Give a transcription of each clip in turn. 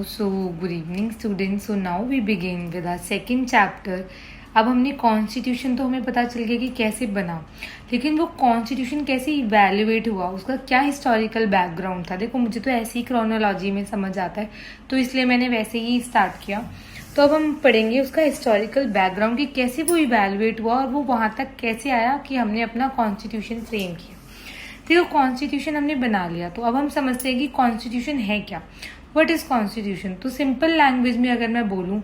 so good evening students. So now we begin with our second chapter. अब हमने constitution तो हमें पता चल गया कि कैसे बना, लेकिन वो कॉन्स्टिट्यूशन कैसे इवेल्युएट हुआ, उसका क्या हिस्टोरिकल बैकग्राउंड था. देखो मुझे तो ऐसी क्रोनोलॉजी में समझ आता है, तो इसलिए मैंने वैसे ही स्टार्ट किया. तो अब हम पढ़ेंगे उसका हिस्टोरिकल बैकग्राउंड कि कैसे वो इवेल्युएट हुआ और वो वहाँ तक कैसे आया कि हमने अपना कॉन्स्टिट्यूशन फ्रेम किया. देखो कॉन्स्टिट्यूशन हमने बना लिया, तो अब हम समझते हैं कि कॉन्स्टिट्यूशन है क्या. What is constitution. तो सिंपल लैंग्वेज में अगर मैं बोलूँ,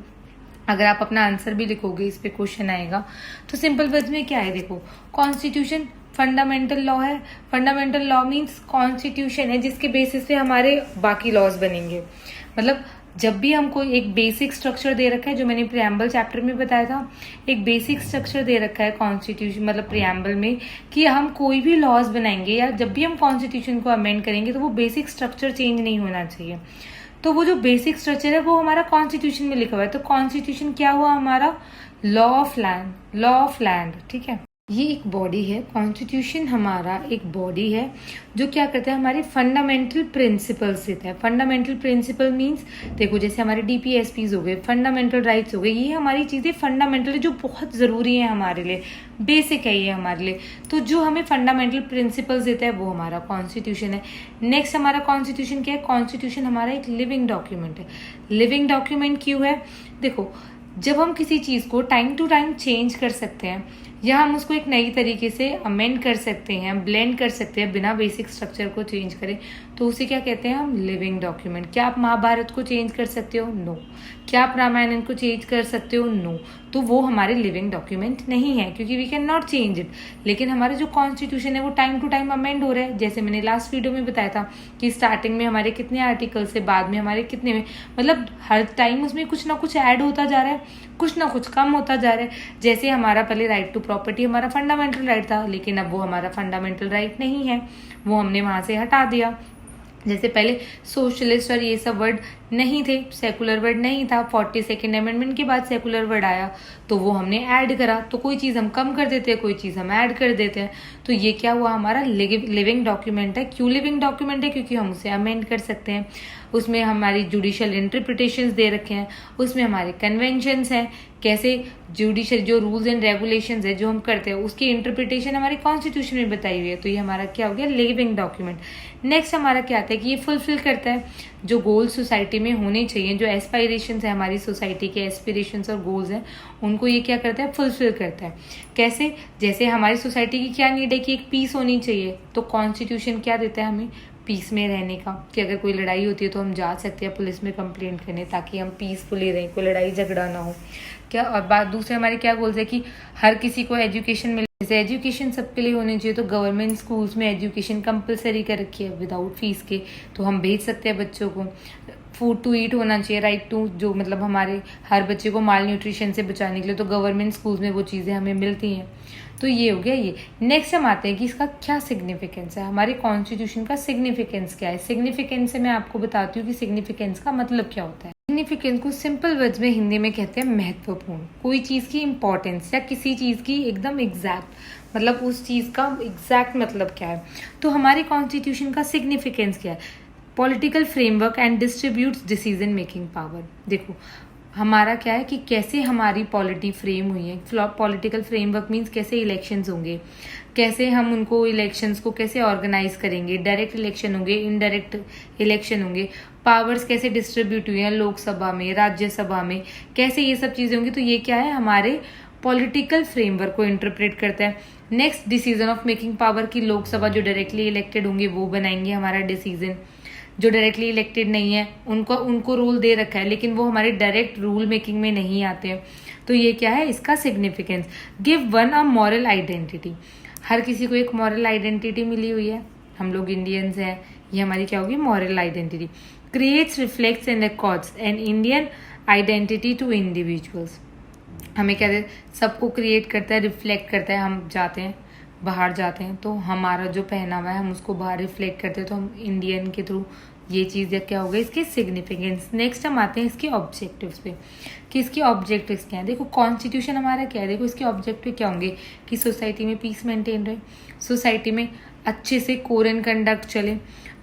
अगर आप अपना आंसर भी लिखोगे, इस पे क्वेश्चन आएगा, तो सिंपल वर्ड्स में क्या है. देखो कॉन्स्टिट्यूशन फंडामेंटल लॉ है. फंडामेंटल लॉ मीन्स कॉन्स्टिट्यूशन है जिसके बेसिस पे हमारे बाकी लॉज बनेंगे. मतलब जब भी हमको एक बेसिक स्ट्रक्चर दे रखा है, जो मैंने प्रियम्बल चैप्टर में बताया था, एक बेसिक स्ट्रक्चर दे रखा है कॉन्स्टिट्यूशन मतलब प्रियम्बल में, कि हम कोई भी लॉज बनाएंगे या जब भी हम कॉन्स्टिट्यूशन को अमेंड करेंगे तो वो बेसिक स्ट्रक्चर चेंज नहीं होना चाहिए. तो वो जो बेसिक स्ट्रक्चर है वो हमारा कॉन्स्टिट्यूशन में लिखा हुआ है. तो कॉन्स्टिट्यूशन क्या हुआ हमारा, लॉ ऑफ लैंड. ठीक है, ये एक बॉडी है. कॉन्स्टिट्यूशन हमारा एक बॉडी है जो क्या करता है, हमारे फंडामेंटल प्रिंसिपल्स देता है. फंडामेंटल प्रिंसिपल मींस देखो जैसे हमारे DPSPs हो गए, फंडामेंटल राइट्स हो गए, ये हमारी चीजें फंडामेंटल जो बहुत जरूरी है हमारे लिए, बेसिक है ये हमारे लिए. तो जो हमें फंडामेंटल प्रिंसिपल्स देता है वो हमारा कॉन्स्टिट्यूशन है. नेक्स्ट हमारा कॉन्स्टिट्यूशन क्या है. कॉन्स्टिट्यूशन हमारा एक लिविंग डॉक्यूमेंट है. लिविंग डॉक्यूमेंट क्यों है. देखो जब हम किसी चीज को टाइम टू टाइम चेंज कर सकते हैं या हम उसको एक नई तरीके से अमेंड कर सकते हैं, ब्लेंड कर सकते हैं बिना बेसिक स्ट्रक्चर को चेंज करें, तो उसे क्या कहते हैं हम, लिविंग डॉक्यूमेंट. क्या आप महाभारत को चेंज कर सकते हो, नो. क्या आप रामायण को चेंज कर सकते हो, नो. तो वो हमारे लिविंग डॉक्यूमेंट नहीं है क्योंकि we can not change it. लेकिन हमारा जो कॉन्स्टिट्यूशन है वो टाइम टू टाइम अमेंड हो रहा है. जैसे मैंने लास्ट वीडियो में बताया था कि स्टार्टिंग में हमारे कितने आर्टिकल्स है, बाद में हमारे कितने में, मतलब हर टाइम उसमें कुछ ना कुछ ऐड होता जा रहा है, कुछ ना कुछ कम होता जा रहा है. जैसे हमारा पहले राइट टू प्रॉपर्टी हमारा फंडामेंटल राइट था, लेकिन अब वो हमारा फंडामेंटल राइट नहीं है, वो हमने वहां से हटा दिया. जैसे पहले सोशलिस्ट और ये सब वर्ड नहीं थे, सेकुलर वर्ड नहीं था. 42nd अमेंडमेंट के बाद सेकुलर वर्ड आया तो वो हमने ऐड करा. तो कोई चीज़ हम कम कर देते हैं, कोई चीज़ हम ऐड कर देते हैं. तो ये क्या हुआ, हमारा लिविंग डॉक्यूमेंट है. क्यों लिविंग डॉक्यूमेंट है, क्योंकि हम उसे अमेंड कर सकते हैं. उसमें हमारी जुडिशियल इंटरप्रिटेशंस दे रखे हैं, उसमें हमारे कन्वेंशंस हैं, कैसे जुडिशियल जो रूल्स एंड रेगुलेशंस है जो हम करते हैं उसकी इंटरप्रिटेशन हमारे कॉन्स्टिट्यूशन में बताई हुई है. तो ये हमारा क्या हो गया, लिविंग डॉक्यूमेंट. नेक्स्ट हमारा क्या आता है कि ये फुलफिल करता है जो गोल्स सोसाइटी में होने चाहिए, जो एस्पायरेशंस है हमारी सोसाइटी के, एस्पिरेशंस और गोल्स हैं, उनको ये क्या करता है, फुलफिल करता है. कैसे, जैसे हमारी सोसाइटी की क्या नीड है कि एक पीस होनी चाहिए, तो कॉन्स्टिट्यूशन क्या देता है हमें, पीस में रहने का, कि अगर कोई लड़ाई होती है तो हम जा सकते हैं पुलिस में कंप्लेंट करने ताकि हम पीसफुली रहें, कोई लड़ाई झगड़ा ना हो. क्या और बात दूसरे हमारे क्या गोल्स है कि हर किसी को एजुकेशन मिले. जैसे एजुकेशन सबके लिए होनी चाहिए, तो गवर्नमेंट स्कूल्स में एजुकेशन कंपलसरी कर रखी है विदाउट फीस के, तो हम भेज सकते हैं बच्चों को. फूड टू ईट होना चाहिए, राइट टू, जो मतलब हमारे हर बच्चे को माल न्यूट्रिशन से बचाने के लिए, तो गवर्नमेंट स्कूल्स में वो चीज़ें हमें मिलती हैं. तो ये हो गया ये. नेक्स्ट हम आते हैं कि इसका क्या सिग्निफिकेंस है, हमारे कॉन्स्टिट्यूशन का सिग्निफिकेंस क्या है. सिग्निफिकेंस से मैं आपको बताती हूँ कि सिग्निफिकेंस का मतलब क्या होता है. सिग्निफिकेंस को सिंपल वर्ड्स में हिंदी में कहते हैं महत्वपूर्ण. कोई चीज़ की इंपॉर्टेंस या किसी चीज़ की एकदम एग्जैक्ट, मतलब उस चीज़ का एग्जैक्ट मतलब क्या है. तो हमारे कॉन्स्टिट्यूशन का सिग्निफिकेंस क्या है, political framework and distributes decision making power. देखो हमारा क्या है कि कैसे हमारी पॉलिटी फ्रेम हुई है. पॉलिटिकल फ्रेमवर्क मीन्स कैसे इलेक्शंस होंगे, कैसे हम उनको इलेक्शंस को कैसे ऑर्गेनाइज करेंगे, डायरेक्ट इलेक्शन होंगे, इनडायरेक्ट इलेक्शन होंगे, पावर्स कैसे डिस्ट्रीब्यूट हुई हैं लोकसभा में, राज्यसभा में, कैसे ये सब चीज़ें होंगी. तो ये क्या है, हमारे पॉलिटिकल फ्रेमवर्क को इंटरप्रेट करता है. Next decision of making power की लोकसभा जो डायरेक्टली इलेक्टेड होंगे वो बनाएंगे हमारा डिसीजन. जो डायरेक्टली इलेक्टेड नहीं है उनको रूल दे रखा है, लेकिन वो हमारे डायरेक्ट रूल मेकिंग में नहीं आते हैं. तो ये क्या है, इसका significance. Give one a moral identity. हर किसी को एक मॉरल आइडेंटिटी मिली हुई है, हम लोग इंडियंस हैं, ये हमारी क्या होगी, moral identity. Creates, reflects and records an Indian identity to individuals. हमें क्या है, सबको क्रिएट करता है, रिफ्लेक्ट करता है. हम जाते हैं बाहर जाते हैं तो हमारा जो पहनावा है हम उसको बाहर रिफ्लेक्ट करते हैं, तो हम इंडियन के थ्रू ये चीज़ क्या हो गई, इसके सिग्निफिकेंस. नेक्स्ट हम आते हैं इसके ऑब्जेक्टिव्स पे कि इसके ऑब्जेक्टिव्स क्या है. देखो कॉन्स्टिट्यूशन हमारा क्या है, देखो इसके ऑब्जेक्टिव क्या होंगे कि सोसाइटी में पीस मेंटेन रहे, सोसाइटी में अच्छे से कोर एंड कंडक्ट चले,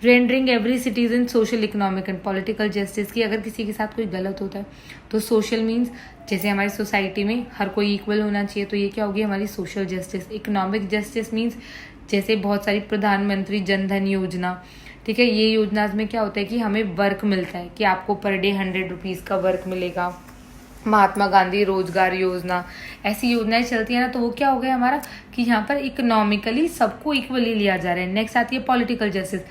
rendering every citizen social economic and political justice, की अगर किसी के साथ कोई गलत होता है तो सोशल मीन्स जैसे हमारी सोसाइटी में हर कोई इक्वल होना चाहिए, तो ये क्या होगी हमारी social justice. Economic justice means जैसे बहुत सारी प्रधानमंत्री जनधन योजना, ठीक है, ये योजना में क्या होता है कि हमें वर्क मिलता है कि आपको पर डे 100 रुपीज़ का वर्क मिलेगा। महात्मा गांधी रोजगार योजना, ऐसी योजनाएं चलती है ना, तो वो क्या हो गया हमारा कि यहाँ पर इकोनॉमिकली सबको इक्वली लिया जा रहा है। नेक्स्ट आती है पॉलिटिकल जस्टिस,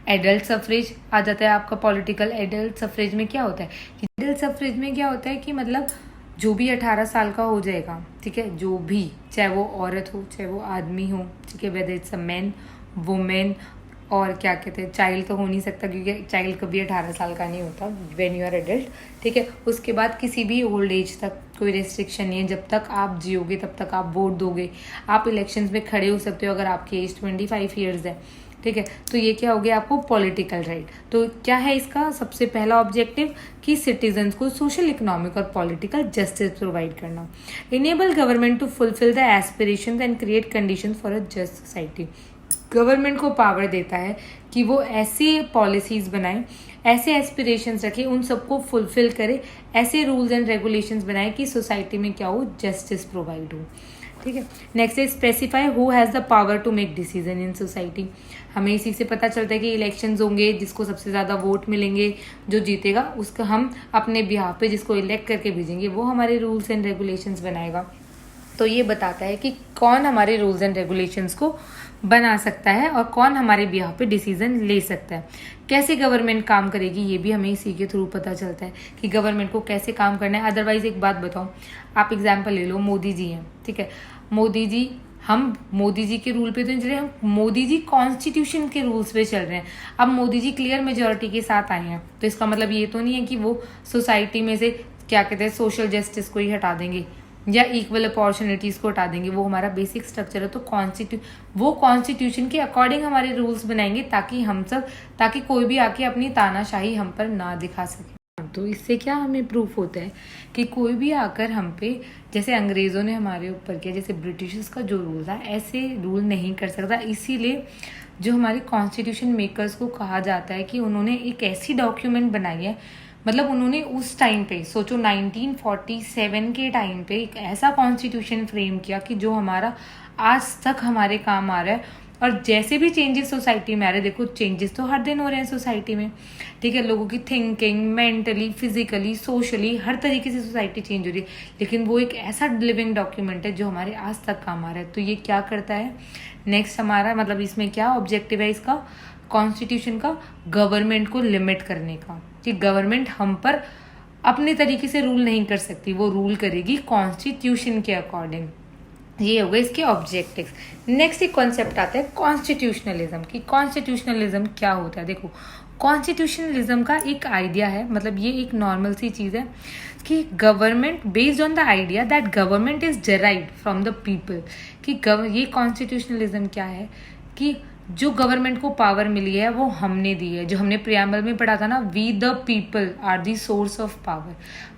एडल्ट सफरेज आ जाता है आपका पॉलिटिकल। एडल्ट सफरेज में क्या होता है कि एडल्ट सफरेज में क्या होता है कि मतलब जो भी 18 साल का हो जाएगा, ठीक है, जो भी, चाहे वो औरत हो चाहे वो आदमी हो, ठीक है, whether it's a man women, और क्या कहते हैं चाइल्ड तो हो नहीं सकता क्योंकि चाइल्ड कभी 18 साल का नहीं होता व्हेन यू आर एडल्ट, ठीक है। उसके बाद किसी भी ओल्ड एज तक कोई रेस्ट्रिक्शन नहीं है, जब तक आप जियोगे तब तक आप वोट दोगे, आप इलेक्शंस में खड़े हो सकते हो अगर आपकी एज 25 ईयर्स है, ठीक है। तो ये क्या हो गया आपको पॉलिटिकल राइट। तो क्या है इसका सबसे पहला ऑब्जेक्टिव कि सिटीजन्स को सोशल इकोनॉमिक और पॉलिटिकल जस्टिस प्रोवाइड करना। Enable government to fulfil the aspirations and create conditions for a just society. Government को पावर देता है कि वो ऐसी पॉलिसीज बनाए, ऐसे एस्पिरेशंस रखे, उन सबको फुलफिल करे, ऐसे रूल्स एंड रेगुलेशंस बनाए कि सोसाइटी में क्या हो, जस्टिस प्रोवाइड हो, ठीक है। नेक्स्ट है specify who has the power to make decision in society. हमें इसी से पता चलता है कि इलेक्शंस होंगे, जिसको सबसे ज़्यादा वोट मिलेंगे, जो जीतेगा उसका हम अपने बिहाफ पे जिसको इलेक्ट करके भेजेंगे वो हमारे रूल्स एंड रेगुलेशंस बनाएगा। तो ये बताता है कि कौन हमारे रूल्स एंड रेगुलेशंस को बना सकता है और कौन हमारे बिहाफ पे डिसीजन ले सकता है। कैसे गवर्नमेंट काम करेगी ये भी हमें इसी के थ्रू पता चलता है कि गवर्नमेंट को कैसे काम करना है। अदरवाइज एक बात बताऊं, आप एग्जाम्पल ले लो, मोदी जी हैं, ठीक है, मोदी जी, हम मोदी जी के रूल पे तो नहीं चल रहे, हम मोदी जी कॉन्स्टिट्यूशन के रूल्स पे चल रहे हैं। अब मोदी जी क्लियर मेजोरिटी के साथ आए हैं, तो इसका मतलब ये तो नहीं है कि वो सोसाइटी में से क्या कहते हैं सोशल जस्टिस को ही हटा देंगे या इक्वल अपॉर्चुनिटीज को हटा देंगे। वो हमारा बेसिक स्ट्रक्चर है, तो वो कॉन्स्टिट्यूशन के अकॉर्डिंग हमारे रूल्स बनाएंगे ताकि कोई भी आके अपनी तानाशाही हम पर ना दिखा सके। तो इससे क्या हमें प्रूफ होता है कि कोई भी आकर हम पे, जैसे अंग्रेजों ने हमारे ऊपर किया, जैसे ब्रिटिशर्स का जो रूल था, ऐसे रूल नहीं कर सकता। इसीलिए जो हमारे कॉन्स्टिट्यूशन मेकर्स को कहा जाता है कि उन्होंने एक ऐसी डॉक्यूमेंट बनाई है, मतलब उन्होंने उस टाइम पे सोचो 1947 के टाइम पे एक ऐसा कॉन्स्टिट्यूशन फ्रेम किया कि जो हमारा आज तक हमारे काम आ रहा है। और जैसे भी चेंजेस सोसाइटी में आ रहे हैं, देखो चेंजेस तो हर दिन हो रहे हैं सोसाइटी में, ठीक है, लोगों की थिंकिंग, मेंटली, फिजिकली, सोशली, हर तरीके से सोसाइटी चेंज हो रही है, लेकिन वो एक ऐसा लिविंग डॉक्यूमेंट है जो हमारे आज तक काम आ रहा है। तो ये क्या करता है, नेक्स्ट हमारा मतलब इसमें क्या ऑब्जेक्टिव है इसका, कॉन्स्टिट्यूशन का, गवर्नमेंट को लिमिट करने का, कि गवर्नमेंट हम पर अपने तरीके से रूल नहीं कर सकती, वो रूल करेगी कॉन्स्टिट्यूशन के अकॉर्डिंग। ये हो गए इसके ऑब्जेक्टिव्स। नेक्स्ट एक कॉन्सेप्ट आता है कॉन्स्टिट्यूशनलिज्म की। कॉन्स्टिट्यूशनलिज्म क्या होता है, देखो कॉन्स्टिट्यूशनलिज्म का एक आइडिया है, मतलब ये एक नॉर्मल सी चीज़ है कि government based on the idea that government is derived from the people, कि ये कॉन्स्टिट्यूशनलिज्म क्या है कि जो गवर्नमेंट को पावर मिली है वो हमने दी है। जो हमने प्रियम्बल में पढ़ा था ना, we the people are the source of power,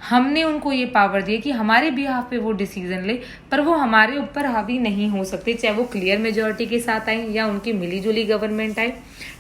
हमने उनको ये पावर दी है कि हमारे बिहाफ पे वो डिसीजन ले, पर वो हमारे ऊपर हावी नहीं हो सकते, चाहे वो क्लियर मेजोरिटी के साथ आए या उनकी मिली जुली गवर्नमेंट आए,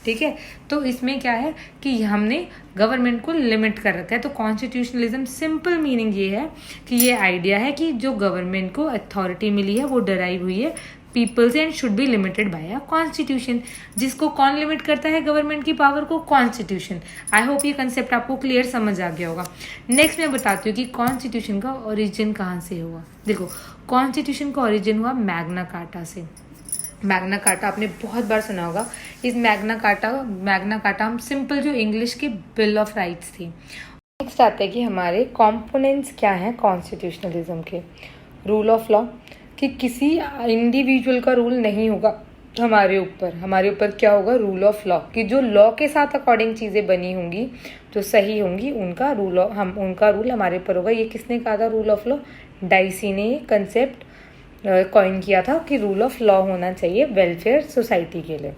ठीक है। तो इसमें क्या है कि हमने गवर्नमेंट को लिमिट कर रखा है। तो कॉन्स्टिट्यूशनलिज्म सिंपल मीनिंग ये है कि ये आइडिया है कि जो गवर्नमेंट को अथॉरिटी मिली है वो डराइव हुई है peoples and should be limited by a constitution. जिसको कौन लिमिट करता है गवर्नमेंट की पावर को, कॉन्स्टिट्यूशन। आई होप ये कंसेप्ट आपको क्लियर समझ आ गया होगा। नेक्स्ट मैं बताती हूँ कि कॉन्स्टिट्यूशन का ओरिजिन कहाँ से हुआ। देखो कॉन्स्टिट्यूशन का ओरिजिन हुआ मैग्ना कार्टा से। मैग्ना कार्टा आपने बहुत बार सुना होगा। इस मैग्ना कार्टा हम सिंपल जो इंग्लिश के बिल ऑफ राइट्स थी। नेक्स्ट आता है कि हमारे कॉम्पोनेंट्स क्या हैं कॉन्स्टिट्यूशनलिज्म के। रूल ऑफ लॉ, कि किसी इंडिविजुअल का रूल नहीं होगा हमारे ऊपर क्या होगा, रूल ऑफ लॉ, कि जो लॉ के साथ अकॉर्डिंग चीज़ें बनी होंगी जो सही होंगी उनका रूल हमारे ऊपर होगा। ये किसने कहा था रूल ऑफ लॉ? डाइसी ने ये कंसेप्ट कॉइन किया था कि रूल ऑफ लॉ होना चाहिए वेलफेयर सोसाइटी के लिए।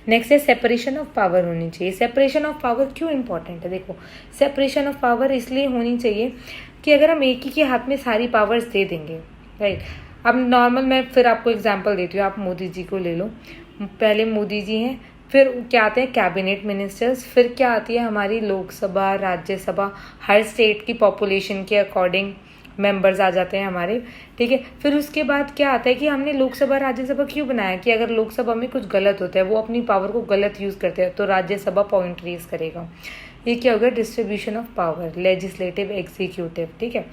नेक्स्ट है सेपरेशन ऑफ पावर होनी चाहिए। सेपरेशन ऑफ पावर क्यों इंपॉर्टेंट है? देखो सेपरेशन ऑफ पावर इसलिए होनी चाहिए कि अगर हम एक ही के हाथ में सारी पावर्स दे देंगे, राइट। अब नॉर्मल मैं फिर आपको एग्जांपल देती हूँ, आप मोदी जी को ले लो। पहले मोदी जी हैं, फिर क्या आते हैं कैबिनेट मिनिस्टर्स, फिर क्या आती है हमारी लोकसभा, राज्यसभा, हर स्टेट की पॉपुलेशन के अकॉर्डिंग मेंबर्स आ जाते हैं हमारे, ठीक है। फिर उसके बाद क्या आता है कि हमने लोकसभा राज्यसभा क्यों बनाया, कि अगर लोकसभा में कुछ गलत होता है, वो अपनी पावर को गलत यूज करते हैं, तो राज्यसभा पॉइंट रेज करेगा। ये क्या होगा, distribution of power, legislative, executive, ठीक है।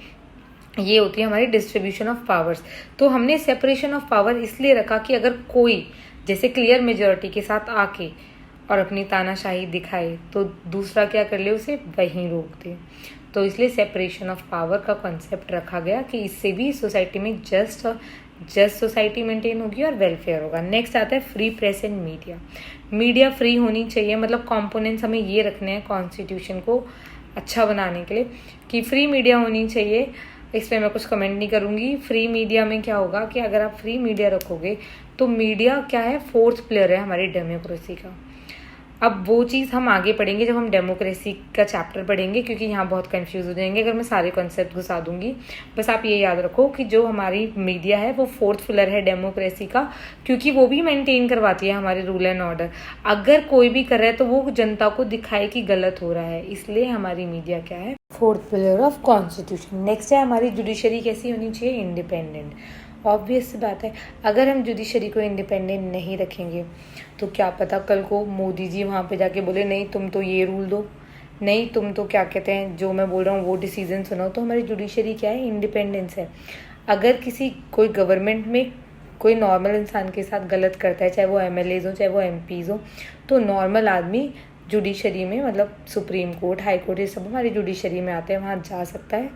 ये होती है हमारी डिस्ट्रीब्यूशन ऑफ पावर्स। तो हमने सेपरेशन ऑफ पावर इसलिए रखा कि अगर कोई जैसे क्लियर मेजोरिटी के साथ आके और अपनी तानाशाही दिखाए तो दूसरा क्या कर ले, उसे वहीं रोक दे। तो इसलिए सेपरेशन ऑफ पावर का कॉन्सेप्ट रखा गया कि इससे भी सोसाइटी में जस्ट सोसाइटी मेंटेन होगी और वेलफेयर होगा। नेक्स्ट आता है free press and media. Media free होनी चाहिए, मतलब कंपोनेंट्स हमें ये रखने हैं कॉन्स्टिट्यूशन को अच्छा बनाने के लिए कि फ्री मीडिया होनी चाहिए। इस पर मैं कुछ कमेंट नहीं करूंगी। फ्री मीडिया में क्या होगा कि अगर आप फ्री मीडिया रखोगे तो मीडिया क्या है, फोर्थ प्लेयर है हमारी डेमोक्रेसी का। अब वो चीज़ हम आगे पढ़ेंगे जब हम डेमोक्रेसी का चैप्टर पढ़ेंगे, क्योंकि यहाँ बहुत कंफ्यूज हो जाएंगे अगर मैं सारे कॉन्सेप्ट घुसा दूंगी। बस आप ये याद रखो कि जो हमारी मीडिया है वो फोर्थ पिलर है डेमोक्रेसी का, क्योंकि वो भी मेंटेन करवाती है हमारे रूल एंड ऑर्डर। अगर कोई भी कर रहा है तो वो जनता को दिखाए कि गलत हो रहा है, इसलिए हमारी मीडिया क्या है, fourth pillar of constitution. Next है हमारी जुडिशरी कैसी होनी चाहिए, इंडिपेंडेंट। ऑब्वियस सी बात है, अगर हम जुडिशरी को इंडिपेंडेंट नहीं रखेंगे तो क्या पता कल को मोदी जी वहाँ पे जाके बोले नहीं तुम तो ये रूल दो, नहीं तुम तो क्या कहते हैं जो मैं बोल रहा हूँ वो डिसीजन सुनाओ। तो हमारी जुडिशरी क्या है, इंडिपेंडेंस है। अगर कोई गवर्नमेंट में कोई नॉर्मल इंसान के साथ गलत करता है, चाहे वो MLAs हो चाहे वो MPs हो, तो नॉर्मल आदमी जुडिशरी में, मतलब सुप्रीम कोर्ट, हाई कोर्ट, ये सब हमारी जुडिशरी में आते हैं, वहाँ जा सकता है,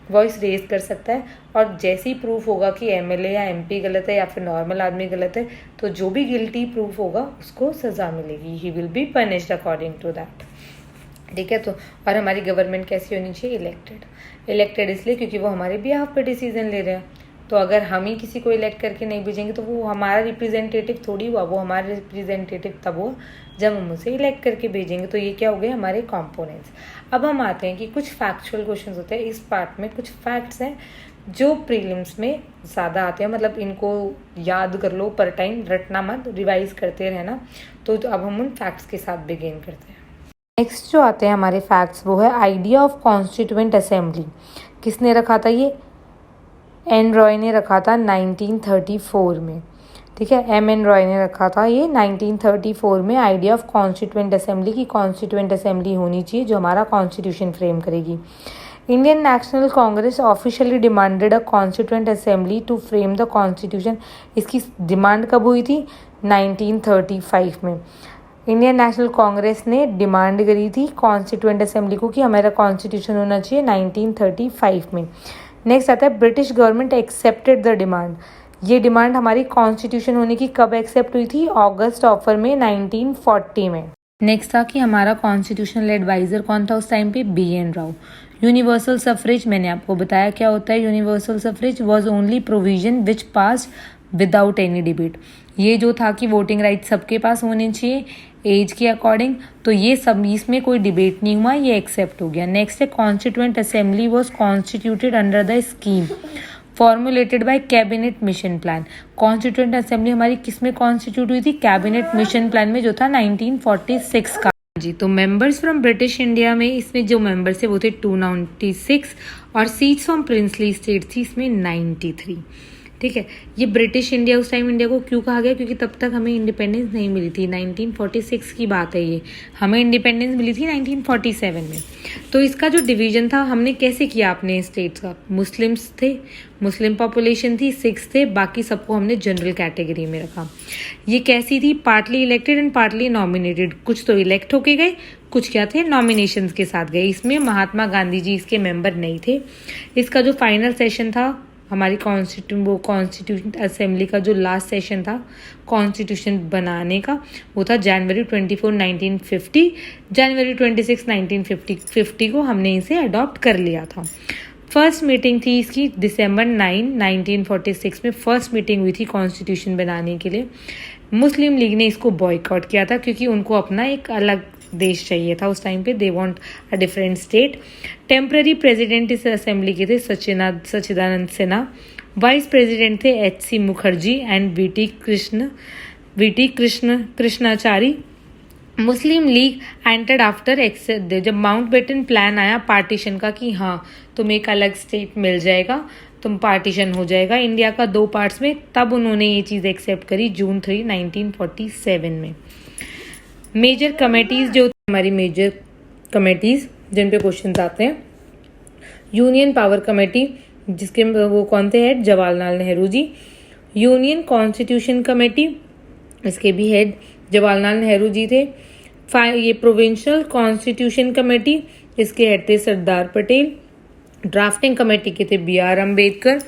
वॉइस रेज कर सकता है। और जैसे ही प्रूफ होगा कि MLA या MP गलत है या फिर नॉर्मल आदमी गलत है, तो जो भी गिल्टी प्रूफ होगा उसको सजा मिलेगी, he will be punished according to that, ठीक है। तो और हमारी गवर्नमेंट कैसी होनी चाहिए, इलेक्टेड इसलिए क्योंकि वो हमारे बिहाफ पे डिसीजन ले रहे हैं। तो अगर हम ही किसी को इलेक्ट करके नहीं भेजेंगे तो वो हमारा रिप्रेजेंटेटिव थोड़ी हुआ, वो हमारा रिप्रेजेंटेटिव तब हुआ जब हम उसे इलेक्ट करके भेजेंगे। तो ये क्या हो गए हमारे कंपोनेंट्स। अब हम आते हैं कि कुछ फैक्चुअल क्वेश्चंस होते हैं। इस पार्ट में कुछ फैक्ट्स हैं जो प्रीलिम्स में ज़्यादा आते हैं, मतलब इनको याद कर लो, पर टाइम रटना मत, रिवाइज करते रहना। तो अब हम उन फैक्ट्स के साथ बिगिन करते हैं। नेक्स्ट जो आते हैं हमारे फैक्ट्स वो है आइडिया ऑफ कॉन्स्टिट्यूएंट असेंबली। किसने रखा था ये, एन रॉय ने रखा था 1934 में, ठीक है। MN रॉय ने रखा था ये 1934 में आइडिया ऑफ कॉन्स्टिट्यूएंट असेंबली की कॉन्स्टिट्यूएंट असेंबली होनी चाहिए जो हमारा कॉन्स्टिट्यूशन फ्रेम करेगी। Indian National Congress officially demanded a constituent assembly to frame the constitution. इसकी डिमांड कब हुई थी, 1935 में। इंडियन नेशनल कांग्रेस ने डिमांड करी थी कॉन्स्टिट्यूएंट असेंबली को कि हमारा कॉन्स्टिट्यूशन होना चाहिए 1935 में। नेक्स्ट आता है British government accepted the demand. ये डिमांड हमारी कॉन्स्टिट्यूशन होने की कब एक्सेप्ट हुई थी, अगस्त ऑफर में 1940 में। नेक्स्ट था कि हमारा कॉन्स्टिट्यूशनल एडवाइजर कौन था उस टाइम पे, BN राव। यूनिवर्सल सफरेज मैंने आपको बताया क्या होता है। Universal suffrage was only provision which passed without any debate. ये जो था कि वोटिंग राइट सबके पास होने चाहिए एज के अकॉर्डिंग, तो ये सब इसमें कोई डिबेट नहीं हुआ, ये एक्सेप्ट हो गया। नेक्स्ट है constituent assembly was constituted under the scheme formulated bye cabinet mission plan. Constituent assembly हमारी किस में कॉन्स्टिट्यूट हुई थी, कैबिनेट मिशन प्लान में, जो था 1946 का जी। तो मेंबर्स फ्रॉम ब्रिटिश इंडिया में इसमें जो मेंबर्स थे वो थे 296 और सीट्स फ्रॉम प्रिंसली स्टेट थी इसमें 93, ठीक है। ये ब्रिटिश इंडिया, उस टाइम इंडिया को क्यों कहा गया, क्योंकि तब तक हमें इंडिपेंडेंस नहीं मिली थी। 1946 की बात है ये, हमें इंडिपेंडेंस मिली थी 1947 में। तो इसका जो डिवीजन था हमने कैसे किया अपने स्टेट्स का, मुस्लिम्स थे, मुस्लिम पॉपुलेशन थी, सिख्स थे, बाकी सबको हमने जनरल कैटेगरी में रखा। ये कैसी थी, partly elected and partly nominated. कुछ तो इलेक्ट होके गए, कुछ क्या थे, नॉमिनेशंस के साथ गए। इसमें महात्मा गांधी जी इसके मेंबर नहीं थे। इसका जो फाइनल सेशन था हमारी कॉन्स्टिट्यूशन असेंबली का, जो लास्ट सेशन था कॉन्स्टिट्यूशन बनाने का, वो था जनवरी 24, 1950। जनवरी 26, 1950 को हमने इसे अडॉप्ट कर लिया था। फर्स्ट मीटिंग थी इसकी दिसंबर 9, 1946 में फर्स्ट मीटिंग हुई थी कॉन्स्टिट्यूशन बनाने के लिए। मुस्लिम लीग ने इसको बॉयकॉट किया था क्योंकि उनको अपना एक अलग देश चाहिए था उस टाइम पे, they want a different state. Temporary president इस असेंबली के थे सच्चिदानंद सिन्हा। वाइस प्रेसिडेंट थे HC Mukherjee and VT Krishna VT Krishnachari. Muslim League entered after जब माउंटबेटन प्लान आया पार्टीशन का कि हाँ तुम्हें एक अलग स्टेट मिल जाएगा, तुम पार्टीशन हो जाएगा इंडिया का 2 पार्ट्स में, तब उन्होंने ये चीज़ एक्सेप्ट करी जून 3, 1947 में। मेजर कमेटीज़ जो हमारी मेजर कमेटीज़ जिन पे क्वेश्चन आते हैं, यूनियन पावर कमेटी जिसके वो कौन थे हेड, जवाहरलाल नेहरू जी। यूनियन कॉन्स्टिट्यूशन कमेटी, इसके भी हेड जवाहरलाल नेहरू जी थे। ये प्रोविंशियल कॉन्स्टिट्यूशन कमेटी, इसके हेड थे सरदार पटेल। ड्राफ्टिंग कमेटी के थे बी.आर. अम्बेडकर।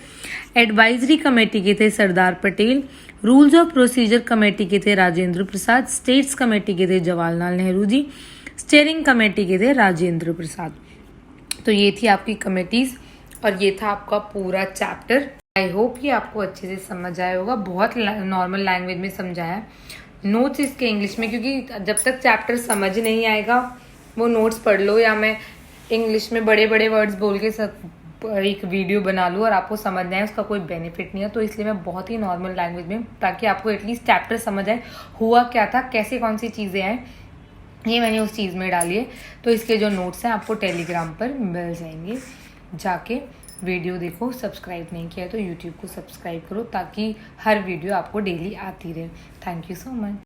एडवाइजरी कमेटी के थे Sardar Patel. Rules of procedure committee के थे राजेंद्र प्रसाद। स्टेट्स कमेटी के थे जवाहरलाल नेहरू जी। स्टीयरिंग कमेटी के थे राजेंद्र प्रसाद। तो ये थी आपकी कमेटीज और ये था आपका पूरा चैप्टर। आई होप ये आपको अच्छे से समझ आया होगा, बहुत नॉर्मल लैंग्वेज में समझाया। नोट्स इसके इंग्लिश में, क्योंकि जब तक चैप्टर समझ नहीं आएगा वो नोट्स पढ़ लो या मैं इंग्लिश में बड़े बड़े वर्ड्स बोल के एक वीडियो बना लूँ और आपको समझ ना आए, उसका कोई बेनिफिट नहीं है। तो इसलिए मैं बहुत ही नॉर्मल लैंग्वेज में, ताकि आपको एटलीस्ट चैप्टर समझ आए, हुआ क्या था, कैसे कौन सी चीज़ें आए, ये मैंने उस चीज़ में डाली है। तो इसके जो नोट्स हैं आपको टेलीग्राम पर मिल जाएंगे, जाके वीडियो देखो। सब्सक्राइब नहीं किया तो यूट्यूब को सब्सक्राइब करो ताकि हर वीडियो आपको डेली आती रहे। Thank you so much.